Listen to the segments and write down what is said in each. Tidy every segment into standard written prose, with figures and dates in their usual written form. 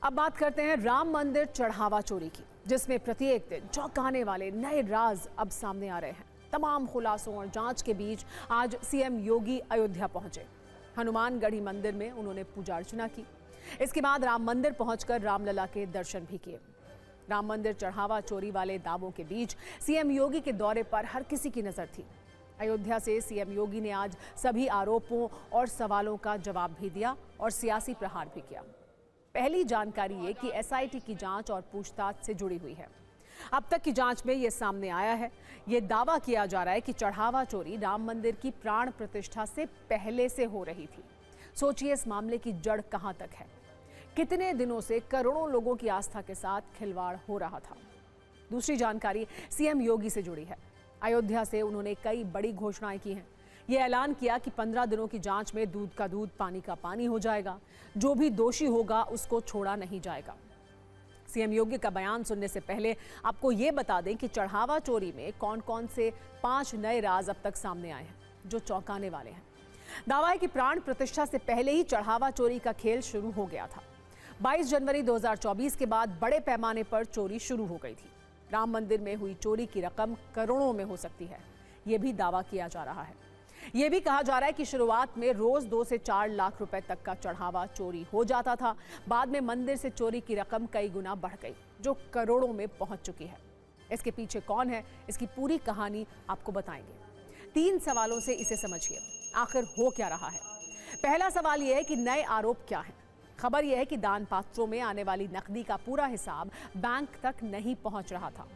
अब बात करते हैं राम मंदिर चढ़ावा चोरी की, जिसमें प्रत्येक दिन चौंकाने वाले नए राज अब सामने आ रहे हैं। तमाम खुलासों और जांच के बीच आज सीएम योगी अयोध्या पहुंचे। हनुमानगढ़ी मंदिर में उन्होंने पूजा अर्चना की। इसके बाद राम मंदिर पहुंचकर रामलला के दर्शन भी किए। राम मंदिर चढ़ावा चोरी वाले दावों के बीच सीएम योगी के दौरे पर हर किसी की नजर थी। अयोध्या से सीएम योगी ने आज सभी आरोपों और सवालों का जवाब भी दिया और सियासी प्रहार भी किया। पहली जानकारी ये कि एसआईटी की जांच और पूछताछ से जुड़ी हुई है। अब तक की जांच में ये सामने आया है, ये दावा किया जा रहा है कि चढ़ावा चोरी राम मंदिर की प्राण प्रतिष्ठा से पहले से हो रही थी। सोचिए इस मामले की जड़ कहां तक है। कितने दिनों से करोड़ों लोगों की आस्था के साथ खिलवाड़ हो रहा था। दूसरी जानकारी सीएम योगी से जुड़ी है। अयोध्या से उन्होंने कई बड़ी घोषणाएं की हैं। ये ऐलान किया कि 15 दिनों की जांच में दूध का दूध पानी का पानी हो जाएगा। जो भी दोषी होगा उसको छोड़ा नहीं जाएगा। सीएम योगी का बयान सुनने से पहले आपको ये बता दें कि चढ़ावा चोरी में कौन कौन से 5 नए राज अब तक सामने आए हैं जो चौंकाने वाले हैं। दावा है कि प्राण प्रतिष्ठा से पहले ही चढ़ावा चोरी का खेल शुरू हो गया था। 22 जनवरी 2024 के बाद बड़े पैमाने पर चोरी शुरू हो गई थी। राम मंदिर में हुई चोरी की रकम करोड़ों में हो सकती है, यह भी दावा किया जा रहा है। यह भी कहा जा रहा है कि शुरुआत में रोज 2 से 4 लाख रुपए तक का चढ़ावा चोरी हो जाता था। बाद में मंदिर से चोरी की रकम कई गुना बढ़ गई, जो करोड़ों में पहुंच चुकी है। इसके पीछे कौन है, इसकी पूरी कहानी आपको बताएंगे। 3 सवालों से इसे समझिए, आखिर हो क्या रहा है। पहला सवाल यह है कि नए आरोप क्या हैं। खबर यह है कि दान पात्रों में आने वाली नकदी का पूरा हिसाब बैंक तक नहीं पहुंच रहा था।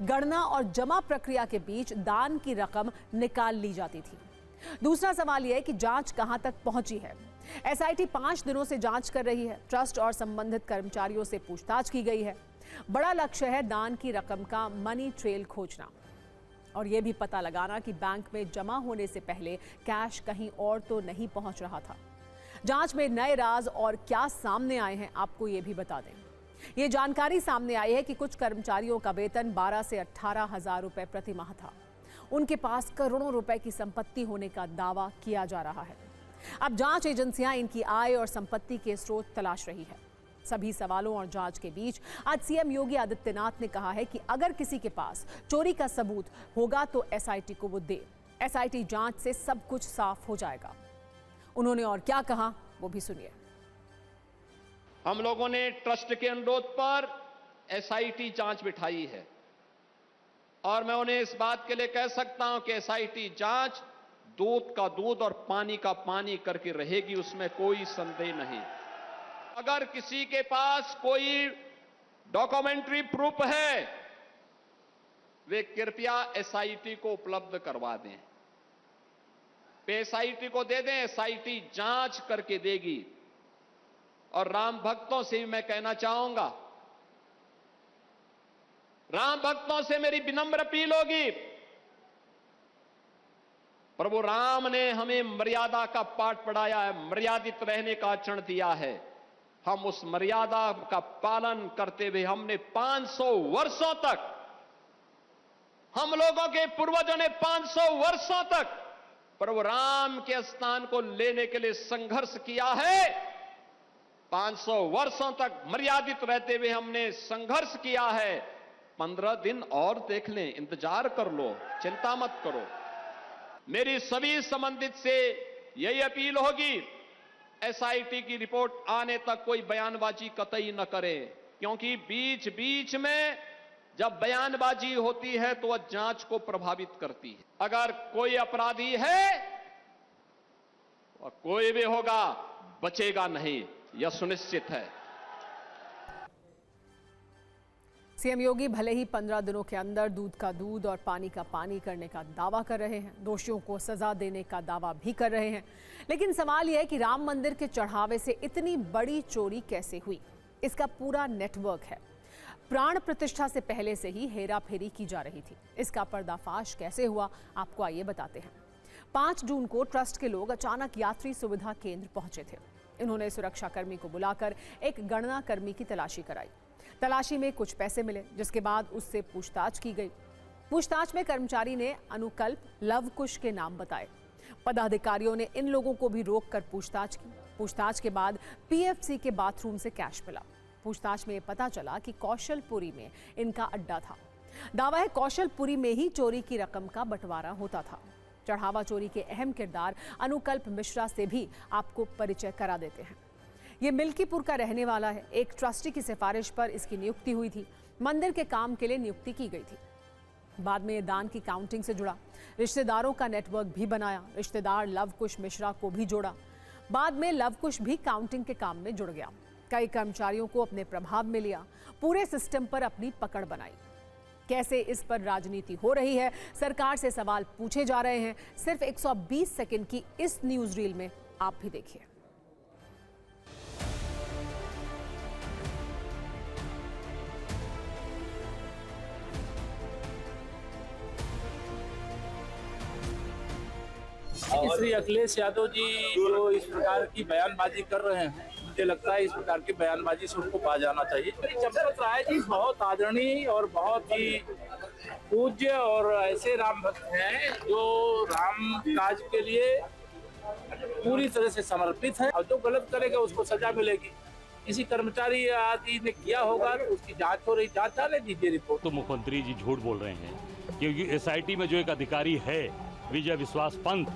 गणना और जमा प्रक्रिया के बीच दान की रकम निकाल ली जाती थी। दूसरा सवाल यह है कि जांच कहां तक पहुंची है। एसआईटी 5 दिनों से जांच कर रही है। ट्रस्ट और संबंधित कर्मचारियों से पूछताछ की गई है। बड़ा लक्ष्य है दान की रकम का मनी ट्रेल खोजना और यह भी पता लगाना कि बैंक में जमा होने से पहले कैश कहीं और तो नहीं पहुंच रहा था। जांच में नए राज और क्या सामने आए हैं, आपको यह भी बता दें। यह जानकारी सामने आई है कि कुछ कर्मचारियों का वेतन 12 से 18 हजार रुपए प्रति माह था। उनके पास करोड़ों रुपए की संपत्ति होने का दावा किया जा रहा है। अब जांच एजेंसियां इनकी आय और संपत्ति के स्रोत तलाश रही है। सभी सवालों और जांच के बीच आज सीएम योगी आदित्यनाथ ने कहा है कि अगर किसी के पास चोरी का सबूत होगा तो एसआईटी को वो दे। एसआईटी जांच से सब कुछ साफ हो जाएगा। उन्होंने और क्या कहा वो भी सुनिए। हम लोगों ने ट्रस्ट के अनुरोध पर एसआईटी जांच बिठाई है और मैं उन्हें इस बात के लिए कह सकता हूं कि एसआईटी जांच दूध का दूध और पानी का पानी करके रहेगी, उसमें कोई संदेह नहीं। अगर किसी के पास कोई डॉक्यूमेंट्री प्रूफ है, वे कृपया एसआईटी को उपलब्ध करवा दें। एसआईटी को दे दें, एसआईटी जांच करके देगी। और राम भक्तों से भी मैं कहना चाहूंगा, राम भक्तों से मेरी विनम्र अपील होगी, प्रभु राम ने हमें मर्यादा का पाठ पढ़ाया है, मर्यादित रहने का आचरण दिया है। हम उस मर्यादा का पालन करते हुए हमने 500 वर्षों तक, हम लोगों के पूर्वजों ने 500 वर्षों तक प्रभु राम के स्थान को लेने के लिए संघर्ष किया है। 500 वर्षों तक मर्यादित रहते हुए हमने संघर्ष किया है। 15 दिन और देख लें, इंतजार कर लो, चिंता मत करो। मेरी सभी संबंधित से यही अपील होगी, एसआईटी की रिपोर्ट आने तक कोई बयानबाजी कतई न करें, क्योंकि बीच बीच में जब बयानबाजी होती है तो वह जांच को प्रभावित करती है। अगर कोई अपराधी है और कोई भी होगा, बचेगा नहीं, यह सुनिश्चित है। सीएम योगी भले ही 15 दिनों के अंदर दूध का दूध और पानी का पानी करने का दावा कर रहे हैं, दोषियों को सजा देने का दावा भी कर रहे हैं, लेकिन सवाल यह है कि राम मंदिर के चढ़ावे से इतनी बड़ी चोरी कैसे हुई। इसका पूरा नेटवर्क है। प्राण प्रतिष्ठा से पहले से ही हेरा फेरी की जा रही थी। इसका पर्दाफाश कैसे हुआ, आपको आइए बताते हैं। 5 जून को ट्रस्ट के लोग अचानक यात्री सुविधा केंद्र पहुंचे थे। इन्होंने सुरक्षाकर्मी को बुलाकर एक गणना कर्मी की तलाशी कराई। तलाशी में कुछ पैसे मिले, जिसके बाद उससे पूछताछ की गई। पूछताछ में कर्मचारी ने अनुकल्प लवकुश के नाम बताए। पदाधिकारियों ने इन लोगों को भी रोककर पूछताछ की। पूछताछ के बाद पीएफसी के बाथरूम से कैश मिला। पूछताछ में पता चला कि कौशलपुरी में इनका अड्डा था। दावा है कौशलपुरी में ही चोरी की रकम का बंटवारा होता था। चढ़ावा चोरी के अहम किरदार अनुकल्प मिश्रा से भी आपको परिचय करा देते हैं। ये मिल्कीपुर का रहने वाला है। एक ट्रस्टी की सिफारिश पर इसकी नियुक्ति हुई थी। मंदिर के काम के लिए नियुक्ति की गई थी। बाद में दान की काउंटिंग से जुड़ा, रिश्तेदारों का नेटवर्क भी बनाया। रिश्तेदार लवकुश मिश्रा को भी जोड़ा। बाद में लवकुश भी काउंटिंग के काम में जुड़ गया। कई कर्मचारियों को अपने प्रभाव में लिया। पूरे सिस्टम पर अपनी पकड़ बनाई। कैसे इस पर राजनीति हो रही है, सरकार से सवाल पूछे जा रहे हैं। सिर्फ 120 सेकंड की इस न्यूज रील में आप भी देखिए। श्री अखिलेश यादव जी जो इस प्रकार की बयानबाजी कर रहे हैं, मुझे लगता है इस प्रकार की बयानबाजी से उनको बाज आना चाहिए। चंपत राय जी बहुत आदरणीय और बहुत ही पूज्य और ऐसे राम भक्त हैं जो राम काज के लिए पूरी तरह से समर्पित हैं और जो गलत करेगा उसको सजा मिलेगी। किसी कर्मचारी आदि ने किया होगा तो उसकी जांच हो रही, जांच डाले दीजिए रिपोर्ट। तो मुख्यमंत्री जी झूठ बोल रहे हैं, क्योंकि एसआईटी में जो एक अधिकारी है विजय विश्वास पंत,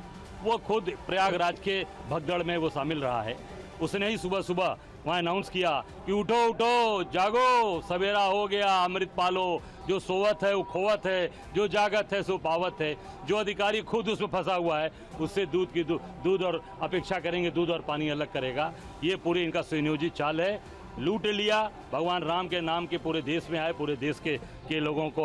वो खुद प्रयागराज के भगदड़ में वो शामिल रहा है। उसने ही सुबह सुबह वहाँ अनाउंस किया कि उठो उठो, जागो, सवेरा हो गया, अमृत पालो। जो सोवत है वो खोवत है, जो जागत है सो पावत है। जो अधिकारी खुद उसमें फंसा हुआ है उससे दूध और अपेक्षा करेंगे, दूध और पानी अलग करेगा। ये पूरी इनका सुनियोजित चाल है। लूट लिया, भगवान राम के नाम के पूरे देश में आए, पूरे देश के लोगों को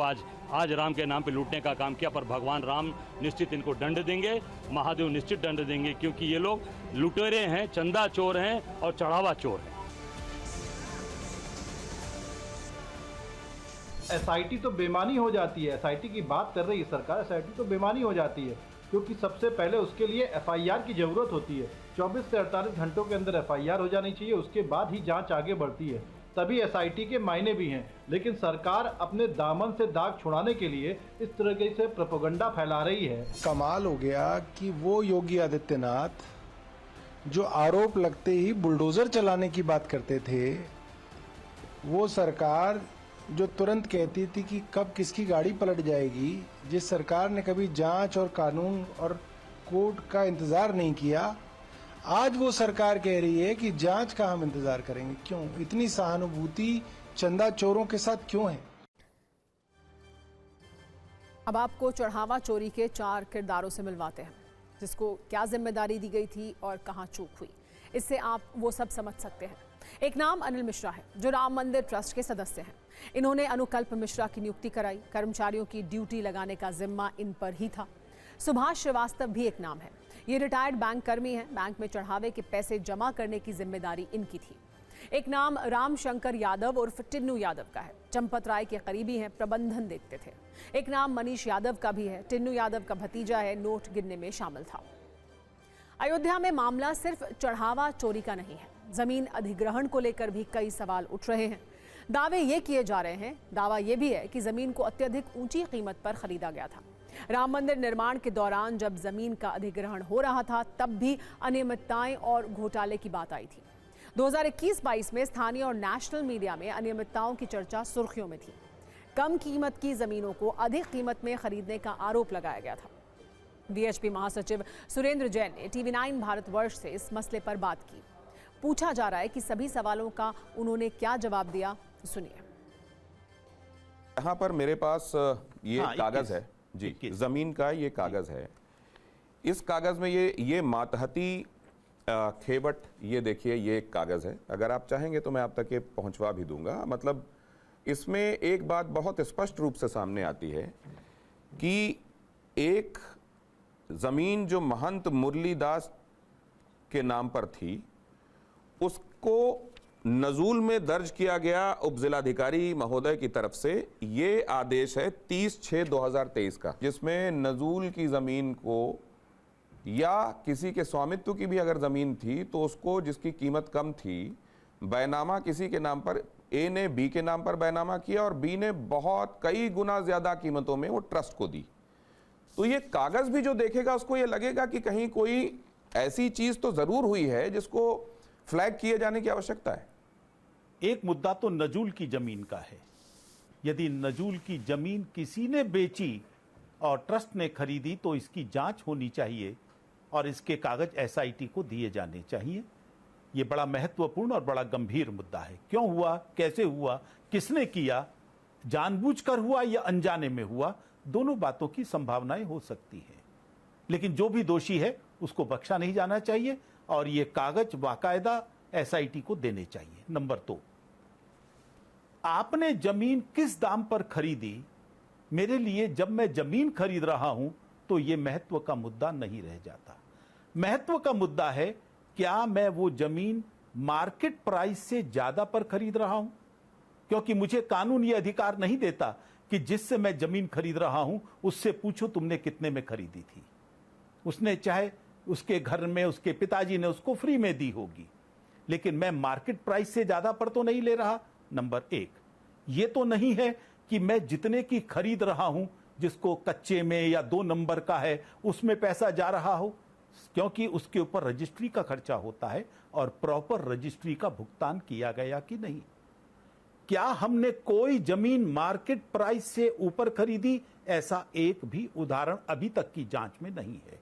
आज राम के नाम पे लूटने का काम किया। पर भगवान राम निश्चित इनको दंड देंगे, महादेव निश्चित दंड देंगे, क्योंकि ये लोग लुटेरे हैं, चंदा चोर हैं और चढ़ावा चोर हैं। एसआईटी तो बेमानी हो जाती है। एसआईटी की बात कर रही है सरकार, एसआईटी तो बेमानी हो जाती है, क्योंकि सबसे पहले उसके लिए एफआईआर की ज़रूरत होती है। 24 से 48 घंटों के अंदर एफआईआर हो जानी चाहिए, उसके बाद ही जांच आगे बढ़ती है। तभी एसआईटी के मायने भी हैं। लेकिन सरकार अपने दामन से दाग छुड़ाने के लिए इस तरह से प्रोपेगेंडा फैला रही है। कमाल हो गया कि वो योगी आदित्यनाथ जो आरोप लगते ही बुलडोजर चलाने की बात करते थे, वो सरकार जो तुरंत कहती थी कि कब किसकी गाड़ी पलट जाएगी, जिस सरकार ने कभी जांच और कानून और कोर्ट का इंतजार नहीं किया, आज वो सरकार कह रही है कि जांच का हम इंतजार करेंगे। क्यों इतनी सहानुभूति चंदा चोरों के साथ क्यों है? अब आपको चढ़ावा चोरी के 4 किरदारों से मिलवाते हैं, जिसको क्या जिम्मेदारी दी गई थी और कहां चूक हुई। इससे आप वो सब समझ सकते हैं। एक नाम अनिल मिश्रा है, जो राम मंदिर ट्रस्ट के सदस्य हैं। इन्होंने अनुकल्प मिश्रा की नियुक्ति कराई। कर्मचारियों की ड्यूटी लगाने का जिम्मा इन पर ही था। सुभाष श्रीवास्तव भी एक नाम है। ये रिटायर्ड बैंक कर्मी हैं। बैंक में चढ़ावे के पैसे जमा करने की जिम्मेदारी इनकी थी। एक नाम राम शंकर यादव उर्फ टिन्नू यादव का है। चंपत राय के करीबी हैं, प्रबंधन देखते थे। एक नाम मनीष यादव का भी है। टिन्नू यादव का भतीजा है, नोट गिनने में शामिल था। अयोध्या में मामला सिर्फ चढ़ावा चोरी का नहीं है। जमीन अधिग्रहण को लेकर भी कई सवाल उठ रहे हैं। दावे ये किए जा रहे हैं, दावा ये भी है कि जमीन को अत्यधिक ऊंची कीमत पर खरीदा गया था। राम मंदिर निर्माण के दौरान जब जमीन का अधिग्रहण हो रहा था, तब भी अनियमितताएं और घोटाले की बात आई थी। 2021-22 में स्थानीय और नेशनल मीडिया में अनियमितताओं की चर्चा सुर्खियों में थी। कम कीमत की जमीनों को अधिक कीमत में खरीदने का आरोप लगाया गया था। डीएचपी महासचिव सुरेंद्र जैन ने टीवी9 भारतवर्ष से इस मसले पर बात की। पूछा जा रहा है कि सभी सवालों का उन्होंने क्या जवाब दिया, सुनिए। यहाँ पर मेरे पास ये कागज है जी, जमीन का ये कागज है। इस कागज में ये मातहती खेवट, ये देखिए, ये एक कागज है। अगर आप चाहेंगे तो मैं आप तक ये पहुंचवा भी दूंगा। मतलब इसमें एक बात बहुत स्पष्ट रूप से सामने आती है कि एक जमीन जो महंत मुरलीदास के नाम पर थी, उसको नजूल में दर्ज किया गया उपजिलाधिकारी महोदय की तरफ से। ये आदेश है 30/6/2023 का, जिसमें नजूल की जमीन को या किसी के स्वामित्व की भी अगर जमीन थी तो उसको, जिसकी कीमत कम थी, बैनामा किसी के नाम पर, ए ने बी के नाम पर बैनामा किया और बी ने बहुत कई गुना ज्यादा कीमतों में वो ट्रस्ट को दी। तो ये कागज भी जो देखेगा उसको ये लगेगा कि कहीं कोई ऐसी चीज तो जरूर हुई है जिसको फ्लैग किए जाने की आवश्यकता है। एक मुद्दा तो नजूल की जमीन का है। यदि नजूल की जमीन किसी ने बेची और ट्रस्ट ने खरीदी तो इसकी जांच होनी चाहिए और इसके कागज एसआईटी को दिए जाने चाहिए। यह बड़ा महत्वपूर्ण और बड़ा गंभीर मुद्दा है। क्यों हुआ, कैसे हुआ, किसने किया, जानबूझकर हुआ या अनजाने में हुआ, दोनों बातों की संभावनाएं हो सकती हैं। लेकिन जो भी दोषी है उसको बख्शा नहीं जाना चाहिए और ये कागज बाकायदा एसआईटी को देने चाहिए। नंबर 2, आपने जमीन किस दाम पर खरीदी, मेरे लिए जब मैं जमीन खरीद रहा हूं तो यह महत्व का मुद्दा नहीं रह जाता। महत्व का मुद्दा है क्या मैं वो जमीन मार्केट प्राइस से ज्यादा पर खरीद रहा हूं, क्योंकि मुझे कानून ये अधिकार नहीं देता कि जिससे मैं जमीन खरीद रहा हूं उससे पूछो तुमने कितने में खरीदी थी। उसने चाहे उसके घर में उसके पिताजी ने उसको फ्री में दी होगी, लेकिन मैं मार्केट प्राइस से ज्यादा पर तो नहीं ले रहा। नंबर 1, ये तो नहीं है कि मैं जितने की खरीद रहा हूं जिसको कच्चे में या 2 नंबर का है उसमें पैसा जा रहा हो, क्योंकि उसके ऊपर रजिस्ट्री का खर्चा होता है और प्रॉपर रजिस्ट्री का भुगतान किया गया कि नहीं। क्या हमने कोई जमीन मार्केट प्राइस से ऊपर खरीदी, ऐसा एक भी उदाहरण अभी तक की जांच में नहीं है।